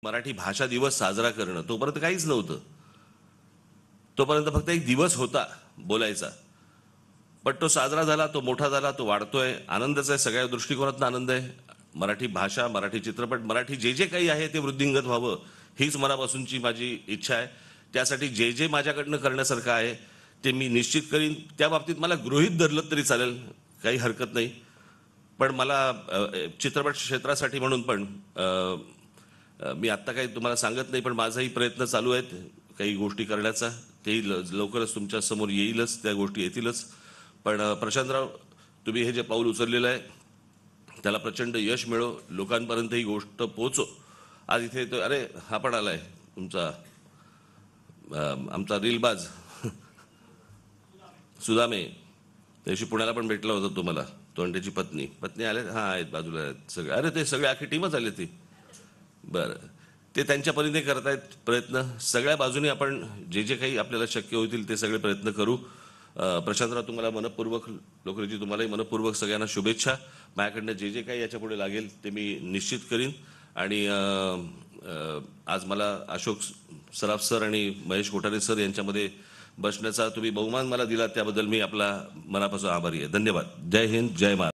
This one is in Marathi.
मराठी भाषा दिवस साजरा करणं तोपर्यंत काहीच नव्हतं. तोपर्यंत फक्त एक दिवस होता बोलायचा. पण तो साजरा झाला, तो मोठा झाला, तो वाढतोय. आनंदच आहे, सगळ्या दृष्टिकोनातून आनंद आहे. मराठी भाषा, मराठी चित्रपट, मराठी जे जे काही आहे ते वृद्धिंगत व्हावं हीच मनापासूनची माझी इच्छा आहे. त्यासाठी जे जे माझ्याकडनं करण्यासारखं आहे ते मी निश्चित करीन. त्या बाबतीत मला गृहीत धरलं तरी चालेल, काही हरकत नाही. पण मला चित्रपट क्षेत्रासाठी म्हणून पण मी आत्ता काही तुम्हाला सांगत नाही, पण माझाही प्रयत्न चालू आहेत काही गोष्टी करण्याचा. तेही लवकरच तुमच्या समोर येईलच, त्या गोष्टी येतीलच. पण प्रशांतराव, तुम्ही हे जे पाऊल उचललेलं आहे त्याला प्रचंड यश मिळो, लोकांपर्यंत ही गोष्ट पोहोचो. आज इथे तो, अरे हा पण आलाय तुमचा आमचा रीलबाज सुदामे. त्याशी पुण्याला पण भेटला होता तुम्हाला, तो आणि त्याची पत्नी पत्नी आले, हां आहेत बाजूला आहेत सगळे. अरे ते सगळे आखी टीमच आले ती. बरं, ते त्यांच्या परीने करतायत प्रयत्न. सगळ्या बाजूने आपण जे जे काही आपल्याला शक्य होतील ते सगळे प्रयत्न करू. प्रशांतराव, तुम्हाला मनपूर्वक, लोकरीजी तुम्हालाही मनपूर्वक सगळ्यांना शुभेच्छा. माझ्याकडनं जे जे काही याच्या पुढे लागेल ते मी निश्चित करीन. आणि आज मला अशोक सराफ सर आणि महेश कोठारे सर यांच्यामध्ये बसण्याचा तुम्ही बहुमान मला दिला, त्याबद्दल मी आपला मनापासून आभारी आहे. धन्यवाद. जय हिंद, जय महाराष्ट्र.